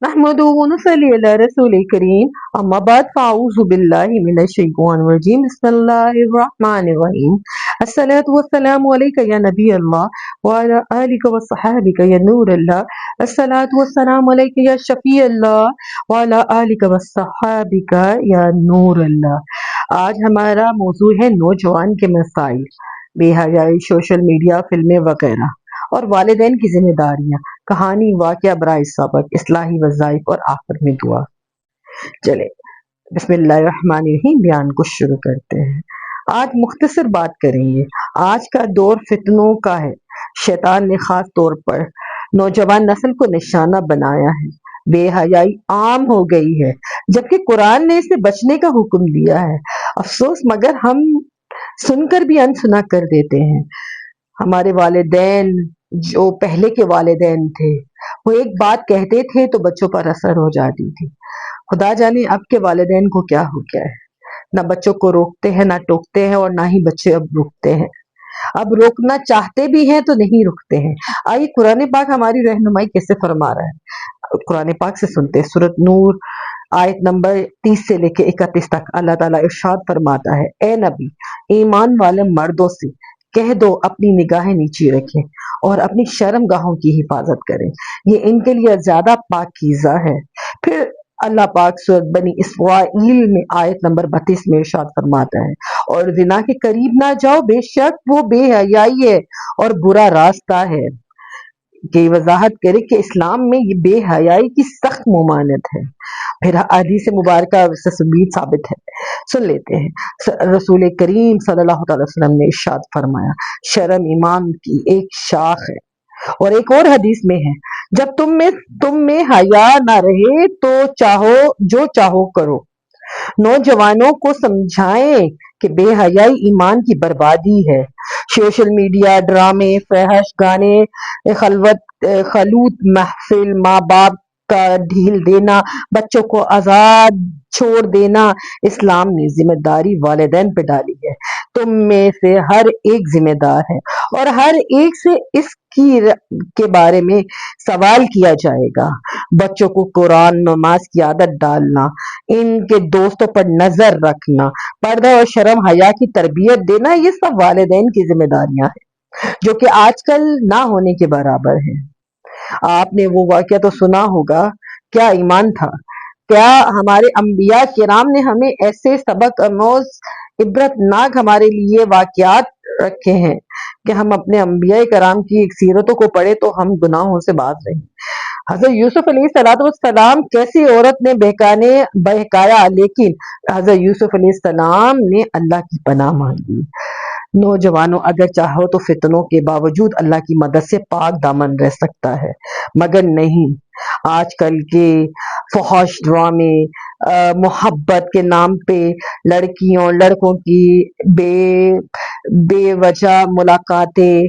نحمده ونصلي على رسول الكريم أما بعد فأعوذ بالله من الشيطان الرجيم بسم الله الرحمن الرحيم الصلاة والسلام عليك يا نبي الله وعلى آلك وصحابك يا نور الله الصلاة والسلام عليك يا شفيع الله وعلى آلك وصحابك يا نور الله۔ آج ہمارا موضوع ہے نوجوان کے مسائل، بے حیائی، سوشل میڈیا، فلمیں وغیرہ اور والدین کی ذمہ داریاں، کہانی، واقعہ برائے سبق، اصلاحی وظائف اور آخر میں دعا۔ چلے بسم اللہ الرحمن الرحیم، بیان کو شروع کرتے ہیں۔ آج مختصر بات کریں گے۔ آج کا دور فتنوں کا ہے۔ شیطان نے خاص طور پر نوجوان نسل کو نشانہ بنایا ہے۔ بے حیائی عام ہو گئی ہے جبکہ قرآن نے اسے بچنے کا حکم دیا ہے۔ افسوس مگر ہم سن کر بھی انسنا کر دیتے ہیں۔ ہمارے والدین جو پہلے کے والدین تھے وہ ایک بات کہتے تھے تو بچوں پر اثر ہو جاتی تھی۔ خدا جانے اب کے والدین کو کیا ہو گیا ہے، نہ بچوں کو روکتے ہیں، نہ ٹوکتے ہیں، اور نہ ہی بچے اب روکتے ہیں۔ اب روکنا چاہتے بھی ہیں تو نہیں رکتے ہیں۔ آئیے قرآن پاک ہماری رہنمائی کیسے فرما رہا ہے، قرآن پاک سے سنتے ہیں۔ سورۃ نور آیت نمبر 30 سے لے کے 31 تک اللہ تعالیٰ ارشاد فرماتا ہے، اے نبی، ایمان والے مردوں سے کہہ دو اپنی نگاہیں نیچی رکھیں اور اپنی شرم گاہوں کی حفاظت کریں، یہ ان کے لیے زیادہ پاکیزہ ہے۔ پھر اللہ پاک سورۃ بنی اسرائیل میں آیت نمبر 32 میں ارشاد فرماتا ہے، اور زنا کے قریب نہ جاؤ، بے شک وہ بے حیائی ہے اور برا راستہ ہے۔ کہ یہ وضاحت کرے کہ اسلام میں یہ بے حیائی کی سخت ممانعت ہے۔ پھر حدیث مبارکہ سے ثابت ہے، سن لیتے ہیں۔ رسول کریم صلی اللہ تعالی وسلم نے ارشاد فرمایا، شرم ایمان کی ایک شاخ ہے۔ اور ایک اور حدیث میں ہے، جب تم میں حیا نہ رہے تو جو چاہو کرو۔ نوجوانوں کو سمجھائیں کہ بے حیائی ایمان کی بربادی ہے۔ سوشل میڈیا، ڈرامے، فحش گانے، خلوت محفل، ماں باپ کا ڈھیل دینا، بچوں کو آزاد چھوڑ دینا، اسلام نے ذمہ داری والدین پہ ڈالی ہے۔ تم میں سے ہر ایک ذمہ دار ہے اور ہر ایک سے اس کے بارے میں سوال کیا جائے گا۔ بچوں کو قرآن، نماز کی عادت ڈالنا، ان کے دوستوں پر نظر رکھنا، پردہ اور شرم حیا کی تربیت دینا، یہ سب والدین کی ذمہ داریاں ہیں جو کہ آج کل نہ ہونے کے برابر ہیں۔ آپ نے وہ واقعہ تو سنا ہوگا، کیا ایمان تھا، کیا ہمارے انبیاء کرام نے ہمیں ایسے سبق آموز عبرت ناک ہمارے لیے واقعات رکھے ہیں کہ ہم اپنے انبیاء کرام کی سیرتوں کو پڑھے تو ہم گناہوں سے باز رہیں۔ حضرت یوسف علیہ السلام کیسی عورت نے بہکایا، لیکن حضرت یوسف علیہ السلام نے اللہ کی پناہ مانگی۔ نوجوانوں، اگر چاہو تو فتنوں کے باوجود اللہ کی مدد سے پاک دامن رہ سکتا ہے، مگر نہیں۔ آج کل کے فحش ڈرامے، محبت کے نام پہ لڑکیوں لڑکوں کی بے وجہ ملاقاتیں،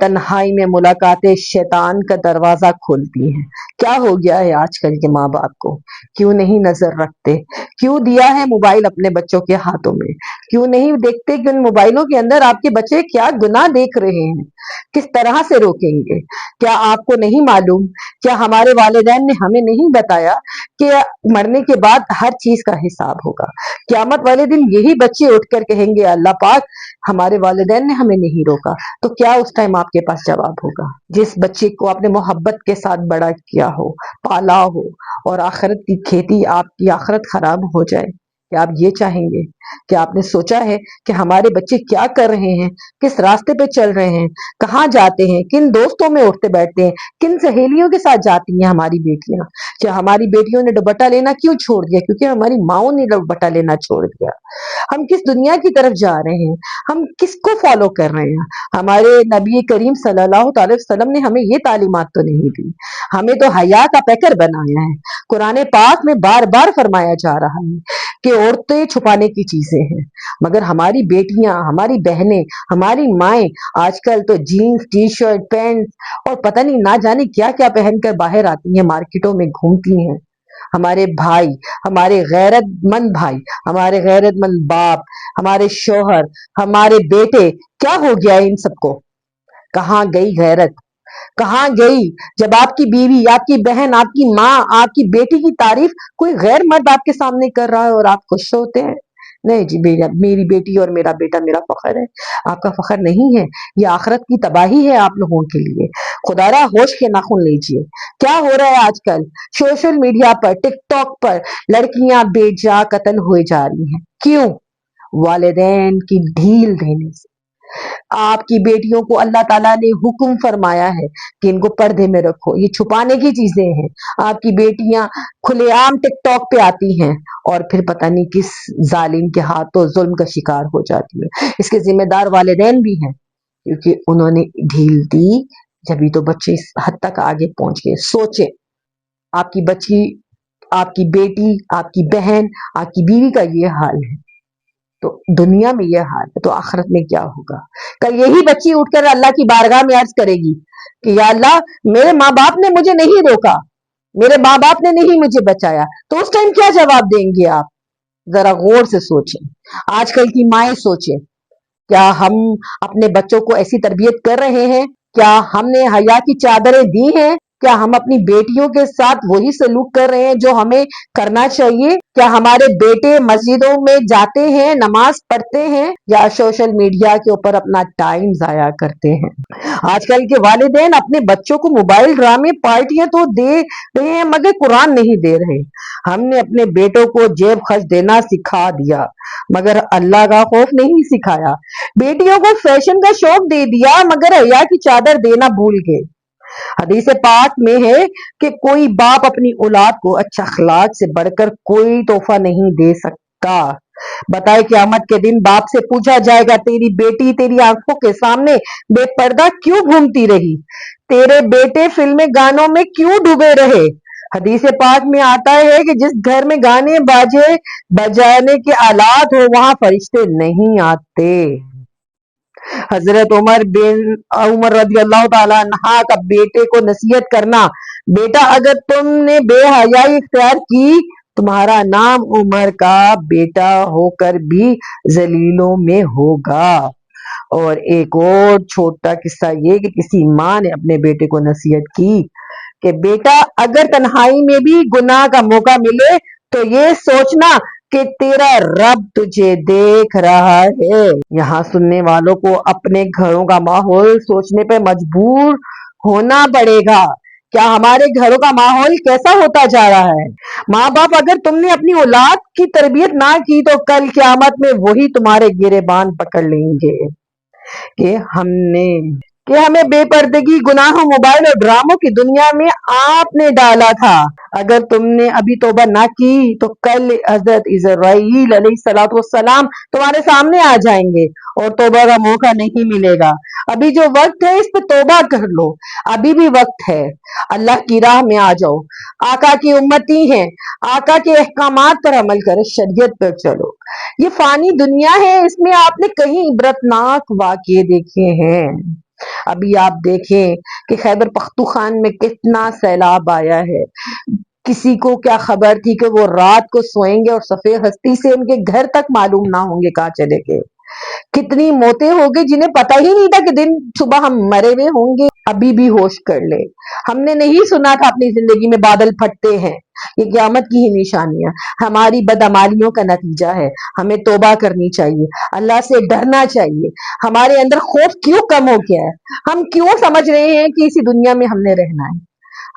تنہائی میں ملاقاتیں شیطان کا دروازہ کھولتی ہیں۔ کیا ہو گیا ہے آج کل کے ماں باپ کو، کیوں نہیں نظر رکھتے؟ کیوں دیا ہے موبائل اپنے بچوں کے ہاتھوں میں؟ کیوں نہیں دیکھتے کہ ان موبائلوں کے اندر آپ کے بچے کیا گناہ دیکھ رہے ہیں؟ کس طرح سے روکیں گے؟ کیا آپ کو نہیں معلوم؟ کیا ہمارے والدین نے ہمیں نہیں بتایا کہ مرنے کے بعد ہر چیز کا حساب ہوگا؟ قیامت والے دن یہی بچے اٹھ کر کہیں گے، اللہ پاک ہمارے والدین نے ہمیں نہیں روکا، تو کیا اس ٹائم آپ کے پاس جواب ہوگا؟ جس بچے کو آپ نے محبت کے ساتھ بڑا کیا ہو، پالا ہو، اور آخرت کی کھیتی، آپ کی آخرت خراب ہو جائے، کیا آپ یہ چاہیں گے؟ کیا آپ نے سوچا ہے کہ ہمارے بچے کیا کر رہے ہیں، کس راستے پہ چل رہے ہیں، کہاں جاتے ہیں، کن دوستوں میں اٹھتے بیٹھتے ہیں، کن سہیلیوں کے ساتھ جاتی ہیں ہماری بیٹیاں؟ کیا ہماری بیٹیوں نے دوپٹہ لینا کیوں چھوڑ دیا؟ کیونکہ ہماری ماؤں نے دوپٹہ لینا چھوڑ دیا۔ ہم کس دنیا کی طرف جا رہے ہیں؟ ہم کس کو فالو کر رہے ہیں؟ ہمارے نبی کریم صلی اللہ تعالی وسلم نے ہمیں یہ تعلیمات تو نہیں دی، ہمیں تو حیا کا پیکر بنایا ہے۔ قرآن پاک میں بار بار فرمایا جا رہا ہے کہ عورتیں چھپانے کی چیزیں ہیں، مگر ہماری بیٹیاں، ہماری بہنیں، ہماری مائیں آج کل تو جینز، ٹی شرٹ، پینٹ اور پتہ نہیں نہ جانے کیا کیا پہن کر باہر آتی ہیں، مارکیٹوں میں گھومتی ہیں۔ ہمارے بھائی، ہمارے غیرت مند بھائی، ہمارے غیرت مند باپ، ہمارے شوہر، ہمارے بیٹے، کیا ہو گیا ہے ان سب کو؟ کہاں گئی غیرت؟ کہاں گئی جب آپ کی بیوی، آپ کی بہن، آپ کی ماں، آپ کی بیٹی کی تعریف کوئی غیر مرد آپ کے سامنے کر رہا ہے اور آپ خوش ہوتے ہیں؟ نہیں جی، میری بیٹی اور میرا بیٹا میرا فخر ہے، آپ کا فخر نہیں ہے، یہ آخرت کی تباہی ہے آپ لوگوں کے لیے۔ خدا را ہوش کے ناخن لیجئے۔ کیا ہو رہا ہے آج کل سوشل میڈیا پر، ٹک ٹاک پر لڑکیاں بے جا قتل ہوئے جا رہی ہیں، کیوں؟ والدین کی ڈھیل دینے سے۔ آپ کی بیٹیوں کو اللہ تعالیٰ نے حکم فرمایا ہے کہ ان کو پردے میں رکھو، یہ چھپانے کی چیزیں ہیں۔ آپ کی بیٹیاں کھلے عام ٹک ٹاک پہ آتی ہیں اور پھر پتہ نہیں کس ظالم کے ہاتھوں ظلم کا شکار ہو جاتی ہے۔ اس کے ذمہ دار والدین بھی ہیں، کیونکہ انہوں نے ڈھیل دی، جبھی تو بچے اس حد تک آگے پہنچ گئے۔ سوچے آپ کی بچی، آپ کی بیٹی، آپ کی بہن، آپ کی بیوی کا یہ حال ہے تو دنیا میں یہ حال ہے تو آخرت میں کیا ہوگا؟ کل یہی بچی اٹھ کر اللہ کی بارگاہ میں عرض کرے گی کہ یا اللہ، میرے ماں باپ نے مجھے نہیں روکا، میرے ماں باپ نے نہیں مجھے بچایا، تو اس ٹائم کیا جواب دیں گے آپ؟ ذرا غور سے سوچیں۔ آج کل کی مائیں سوچیں، کیا ہم اپنے بچوں کو ایسی تربیت کر رہے ہیں؟ کیا ہم نے حیا کی چادریں دی ہیں؟ کیا ہم اپنی بیٹیوں کے ساتھ وہی سلوک کر رہے ہیں جو ہمیں کرنا چاہیے؟ کیا ہمارے بیٹے مسجدوں میں جاتے ہیں، نماز پڑھتے ہیں، یا سوشل میڈیا کے اوپر اپنا ٹائم ضائع کرتے ہیں؟ آج کل کے والدین اپنے بچوں کو موبائل ڈرامے پارٹیاں تو دے رہے ہیں مگر قرآن نہیں دے رہے۔ ہم نے اپنے بیٹوں کو جیب خرچ دینا سکھا دیا مگر اللہ کا خوف نہیں سکھایا۔ بیٹیوں کو فیشن کا شوق دے دیا مگر حیا کی چادر دینا بھول گئے۔ حدیث پاک میں ہے کہ کوئی باپ اپنی اولاد کو اچھا اخلاق سے بڑھ کر کوئی تحفہ نہیں دے سکتا۔ بتائے قیامت کے دن باپ سے پوچھا جائے گا، تیری بیٹی تیری آنکھوں کے سامنے بے پردہ کیوں گھومتی رہی؟ تیرے بیٹے فلمیں گانوں میں کیوں ڈوبے رہے؟ حدیث پاک میں آتا ہے کہ جس گھر میں گانے باجے بجانے کے آلات ہو وہاں فرشتے نہیں آتے۔ حضرت عمر رضی اللہ تعالیٰ عنہ کا بیٹے کو نصیحت کرنا، بیٹا اگر تم نے بے حیائی اختیار کی تمہارا نام عمر کا بیٹا ہو کر بھی ذلیلوں میں ہوگا۔ اور ایک اور چھوٹا قصہ یہ کہ کسی ماں نے اپنے بیٹے کو نصیحت کی کہ بیٹا اگر تنہائی میں بھی گناہ کا موقع ملے تو یہ سوچنا کہ تیرا رب تجھے دیکھ رہا ہے۔ یہاں سننے والوں کو اپنے گھروں کا ماحول سوچنے پہ مجبور ہونا پڑے گا۔ کیا ہمارے گھروں کا ماحول کیسا ہوتا جا رہا ہے؟ ماں باپ اگر تم نے اپنی اولاد کی تربیت نہ کی تو کل قیامت میں وہی تمہارے گریبان پکڑ لیں گے کہ ہمیں بے پردگی، گناہوں، موبائل اور ڈراموں کی دنیا میں آپ نے ڈالا تھا۔ اگر تم نے ابھی توبہ نہ کی تو کل حضرت اسرائیل علیہ السلام تمہارے سامنے آ جائیں گے اور توبہ کا موقع نہیں ملے گا۔ ابھی جو وقت ہے اس پہ توبہ کر لو، ابھی بھی وقت ہے۔ اللہ کی راہ میں آ جاؤ، آقا کی امتی ہیں، آقا کے احکامات پر عمل کرو، شریعت پر چلو۔ یہ فانی دنیا ہے، اس میں آپ نے کہیں عبرتناک واقعے دیکھے ہیں؟ ابھی آپ دیکھیں کہ خیبر پختونخوا میں کتنا سیلاب آیا ہے، کسی کو کیا خبر تھی کہ وہ رات کو سوئیں گے اور سفید ہستی سے ان کے گھر تک معلوم نہ ہوں گے کہاں چلے گئے۔ کتنی موتیں ہو گئی جنہیں پتہ ہی نہیں تھا کہ دن صبح ہم مرے ہوئے ہوں گے۔ ابھی بھی ہوش کر لے، ہم نے نہیں سنا تھا اپنی زندگی میں بادل پھٹتے ہیں، یہ قیامت کی ہی نشانیاں ہماری بدعمالیوں کا نتیجہ ہے۔ ہمیں توبہ کرنی چاہیے، اللہ سے ڈرنا چاہیے۔ ہمارے اندر خوف کیوں کم ہو گیا ہے؟ ہم کیوں سمجھ رہے ہیں کہ اسی دنیا میں ہم نے رہنا ہے؟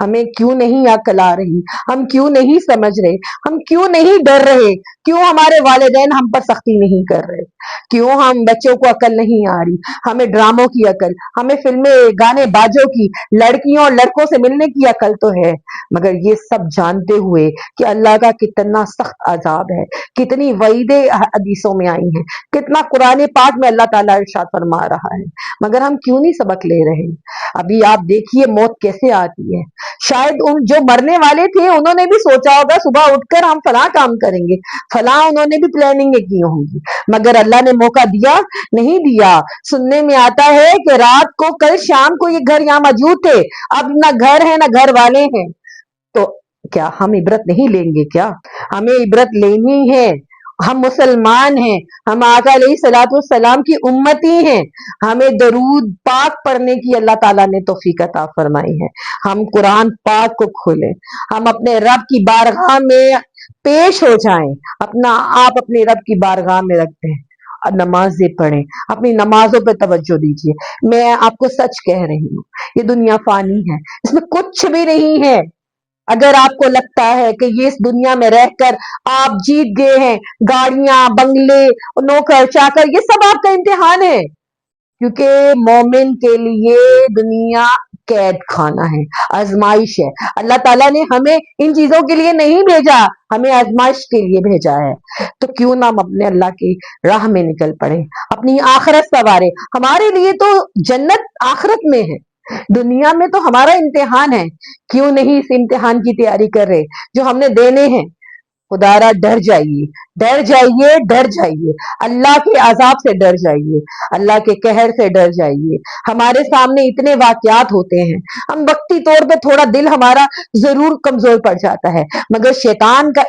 ہمیں کیوں نہیں عقل آ رہی؟ ہم کیوں نہیں سمجھ رہے؟ ہم کیوں نہیں ڈر رہے؟ کیوں ہمارے والدین ہم پر سختی نہیں کر رہے؟ کیوں ہم بچوں کو عقل نہیں آ رہی؟ ہمیں ڈراموں کی عقل، ہمیں فلمیں گانے بازوں کی، لڑکیوں اور لڑکوں سے ملنے کی عقل تو ہے، مگر یہ سب جانتے ہوئے کہ اللہ کا کتنا سخت عذاب ہے، کتنی وعیدیں حدیثوں میں آئی ہیں، کتنا قرآن پاک میں اللہ تعالیٰ ارشاد فرما رہا ہے، مگر ہم کیوں نہیں سبق لے رہے؟ ابھی آپ دیکھیے موت کیسے آتی ہے۔ شاید ان جو مرنے والے تھے انہوں نے بھی سوچا ہوگا صبح اٹھ کر ہم فلاں کام کریں گے، فلاں انہوں نے بھی پلاننگ کی ہوں گی، مگر اللہ نے موقع دیا نہیں دیا۔ سننے میں آتا ہے کہ رات کو کل شام کو یہ گھر یہاں موجود تھے، اب نہ گھر ہے نہ گھر والے ہیں، تو کیا ہم عبرت نہیں لیں گے؟ کیا ہمیں عبرت لینی ہے؟ ہم مسلمان ہیں، ہم آقا علیہ الصلوۃ والسلام کی امتی ہیں، ہمیں درود پاک پڑھنے کی اللہ تعالیٰ نے توفیق عطا فرمائی ہے۔ ہم قرآن پاک کو کھولیں، ہم اپنے رب کی بارگاہ میں پیش ہو جائیں، اپنا آپ اپنے رب کی بارگاہ میں رکھ دیں، نمازیں پڑھیں، اپنی نمازوں پہ توجہ دیجیے۔ میں آپ کو سچ کہہ رہی ہوں، یہ دنیا فانی ہے، اس میں کچھ بھی نہیں ہے۔ اگر آپ کو لگتا ہے کہ یہ اس دنیا میں رہ کر آپ جیت گئے ہیں، گاڑیاں، بنگلے، نوکر چاکر، یہ سب آپ کا امتحان ہے، کیونکہ مومن کے لیے دنیا قید خانہ ہے، آزمائش ہے۔ اللہ تعالیٰ نے ہمیں ان چیزوں کے لیے نہیں بھیجا، ہمیں آزمائش کے لیے بھیجا ہے۔ تو کیوں نہ ہم اپنے اللہ کی راہ میں نکل پڑے، اپنی آخرت سنوارے۔ ہمارے لیے تو جنت آخرت میں ہے، دنیا میں تو ہمارا امتحان ہے، کیوں نہیں اس امتحان کی تیاری کر رہے جو ہم نے دینے ہیں؟ خدا را ڈر جائیے، ڈر جائیے، ڈر جائیے، اللہ کے عذاب سے ڈر جائیے، اللہ کے قہر سے ڈر جائیے۔ ہمارے سامنے اتنے واقعات ہوتے ہیں، ہم وقتی طور پہ تھوڑا دل ہمارا ضرور کمزور پڑ جاتا ہے، مگر شیطان کا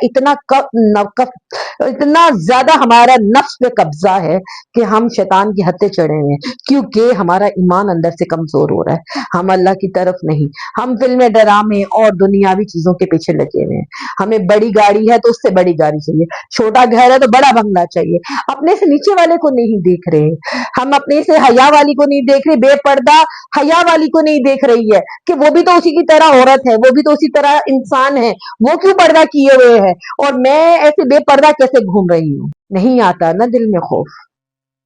اتنا زیادہ ہمارا نفس پہ قبضہ ہے کہ ہم شیطان کی ہتھے چڑھے ہوئے ہیں، کیونکہ ہمارا ایمان اندر سے کمزور ہو رہا ہے۔ ہم اللہ کی طرف نہیں، ہم فلمیں، ڈرامے اور دنیاوی چیزوں کے پیچھے لگے ہوئے ہیں۔ ہمیں بڑی گاڑی ہے تو اس سے بڑی گاڑی چاہیے، چھوٹا گھر ہے تو بڑا بنگلہ چاہیے، اپنے سے نیچے والے کو نہیں دیکھ رہے، ہم اپنے سے حیا والی کو نہیں دیکھ رہے، بے پردہ حیا والی کو نہیں دیکھ رہی ہے کہ وہ بھی تو اسی کی طرح عورت ہے، وہ بھی تو اسی طرح انسان ہے، وہ کیوں پردہ کیے ہوئے ہے اور میں ایسے بے پردہ کیسے گھوم رہی ہوں؟ نہیں آتا نا دل میں خوف۔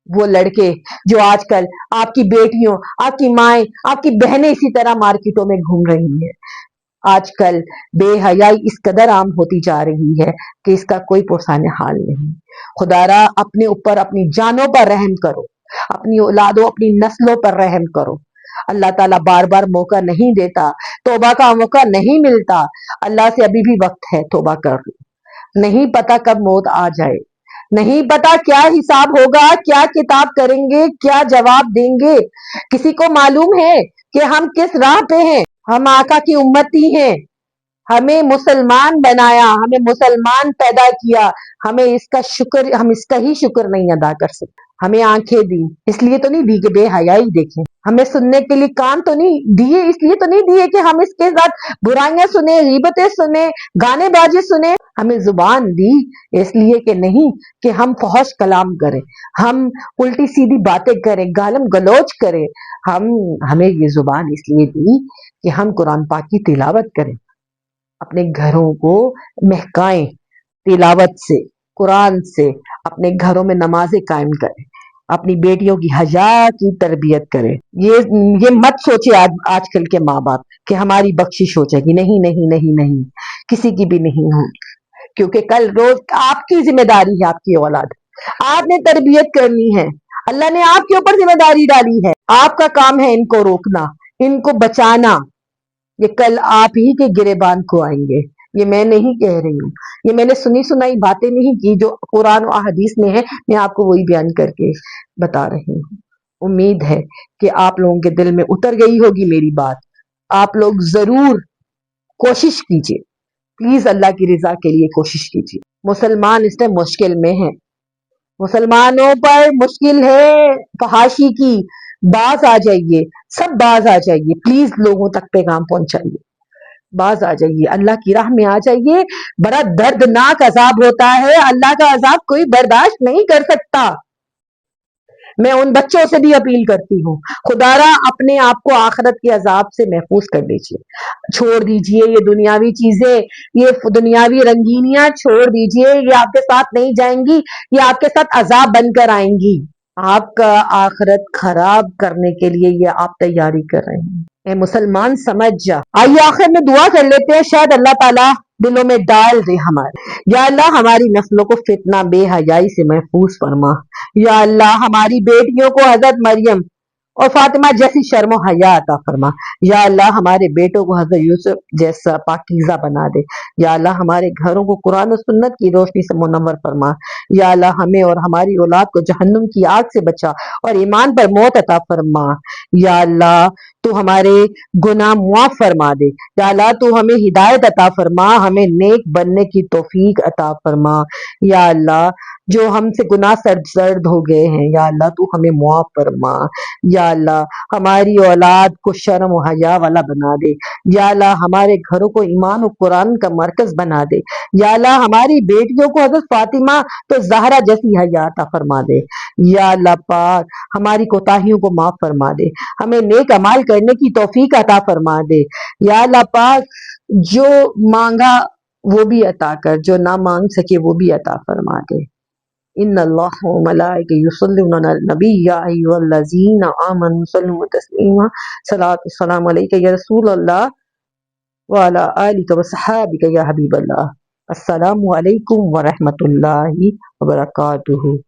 وہ لڑکے جو آج کل آپ کی بیٹیوں، آپ کی مائیں، آپ کی بہنیں اسی طرح مارکیٹوں میں گھوم رہی ہیں، آج کل بے حیائی اس قدر عام ہوتی جا رہی ہے کہ اس کا کوئی پرسان حال نہیں۔ خدا را اپنے اوپر، اپنی جانوں پر رحم کرو، اپنی اولادوں، اپنی نسلوں پر رحم کرو۔ اللہ تعالیٰ بار بار موقع نہیں دیتا، توبہ کا موقع نہیں ملتا، اللہ سے ابھی بھی وقت ہے، توبہ کر لو، نہیں پتا کب موت آ جائے، نہیں پتا کیا حساب ہوگا، کیا کتاب کریں گے، کیا جواب دیں گے۔ کسی کو معلوم ہے کہ ہم کس راہ پہ ہیں؟ ہم آقا کی امتی ہیں، ہمیں مسلمان بنایا، ہمیں مسلمان پیدا کیا، ہمیں اس کا ہی شکر نہیں ادا کر سکتے۔ ہمیں آنکھیں دی، اس لیے تو نہیں دی کہ بے حیائی دیکھیں، ہمیں سننے کے لیے کان تو نہیں دیے، اس لیے تو نہیں دیے کہ ہم اس کے ساتھ برائیاں سنیں، غیبتیں سنیں، گانے بازی سنیں۔ ہمیں زبان دی اس لیے کہ نہیں کہ ہم فحش کلام کریں، ہم الٹی سیدھی باتیں کریں، گالم گلوچ کریں۔ ہمیں یہ زبان اس لیے دی کہ ہم قرآن پاک کی تلاوت کریں، اپنے گھروں کو مہکائیں تلاوت سے، قرآن سے، اپنے گھروں میں نمازیں قائم کریں، اپنی بیٹیوں کی حیا کی تربیت کریں۔ یہ مت سوچے آج کل کے ماں باپ کہ ہماری بخشش ہو جائے گی، نہیں نہیں نہیں نہیں، کسی کی بھی نہیں ہوگی، کیونکہ کل روز آپ کی ذمہ داری ہے، آپ کی اولاد، آپ نے تربیت کرنی ہے، اللہ نے آپ کے اوپر ذمہ داری ڈالی ہے، آپ کا کام ہے ان کو روکنا، ان کو بچانا۔ یہ کل آپ ہی کے گریبان کو آئیں گے، یہ میں نہیں کہہ رہی ہوں، یہ میں نے سنی سنائی باتیں نہیں کی، جو قرآن و احادیث میں ہے میں آپ کو وہی بیان کر کے بتا رہی ہوں۔ امید ہے کہ آپ لوگوں کے دل میں اتر گئی ہوگی میری بات، آپ لوگ ضرور کوشش کیجیے، پلیز اللہ کی رضا کے لیے کوشش کیجیے۔ مسلمان اس میں مشکل میں ہیں، مسلمانوں پر مشکل ہے فحاشی کی، باز آ جائیے، سب باز آ جائیے، پلیز لوگوں تک پیغام پہنچائیے، باز آ جائیے، اللہ کی راہ میں آ جائیے۔ بڑا دردناک عذاب ہوتا ہے، اللہ کا عذاب کوئی برداشت نہیں کر سکتا۔ میں ان بچوں سے بھی اپیل کرتی ہوں، خدا را اپنے آپ کو آخرت کے عذاب سے محفوظ کر لیجیے، چھوڑ دیجیے یہ دنیاوی چیزیں، یہ دنیاوی رنگینیاں چھوڑ دیجیے، یہ آپ کے ساتھ نہیں جائیں گی، یہ آپ کے ساتھ عذاب بن کر آئیں گی۔ آپ کا آخرت خراب کرنے کے لیے یہ آپ تیاری کر رہے ہیں۔ اے مسلمان سمجھ جا۔ آئیے آخر میں دعا کر لیتے ہیں، شاید اللہ تعالیٰ دلوں میں ڈال دے ہمارے۔ یا اللہ ہماری نسلوں کو فتنہ بے حیائی سے محفوظ فرما۔ یا اللہ ہماری بیٹیوں کو حضرت مریم اور فاطمہ جیسی شرم و حیا عطا فرما۔ یا اللہ ہمارے بیٹوں کو حضرت یوسف جیسا پاکیزہ بنا دے۔ یا اللہ ہمارے گھروں کو قرآن و سنت کی روشنی سے منور فرما۔ یا اللہ ہمیں اور ہماری اولاد کو جہنم کی آگ سے بچا اور ایمان پر موت عطا فرما۔ یا اللہ تو ہمارے گناہ معاف فرما دے۔ یا اللہ تو ہمیں ہدایت عطا فرما، ہمیں نیک بننے کی توفیق عطا فرما۔ یا اللہ جو ہم سے گناہ سرزد ہو گئے ہیں یا اللہ تو ہمیں معاف فرما۔ یا اللہ ہماری اولاد کو شرم و حیا والا بنا دے۔ یا اللہ ہمارے گھروں کو ایمان و قرآن کا مرکز بنا دے۔ یا اللہ ہماری بیٹیوں کو حضرت فاطمہ تو زہرا جیسی حیا عطا فرما دے۔ یا اللہ پاک ہماری کوتاہیوں کو معاف فرما دے، ہمیں نیک اعمال کرنے کی توفیق عطا فرما دے۔ یا اللہ پاک جو مانگا وہ بھی عطا کر، جو نہ مانگ سکے وہ بھی عطا فرما دے۔ ان اللہ و ملائکہ یصلون علی النبی یا ایھا الذین آمنوا صلوا تسلیما۔ صلاۃ السلام علیکہ یا رسول اللہ وعلی آلک و صحابک یا حبیب اللہ۔ السلام علیکم ورحمۃ اللہ وبرکاتہ۔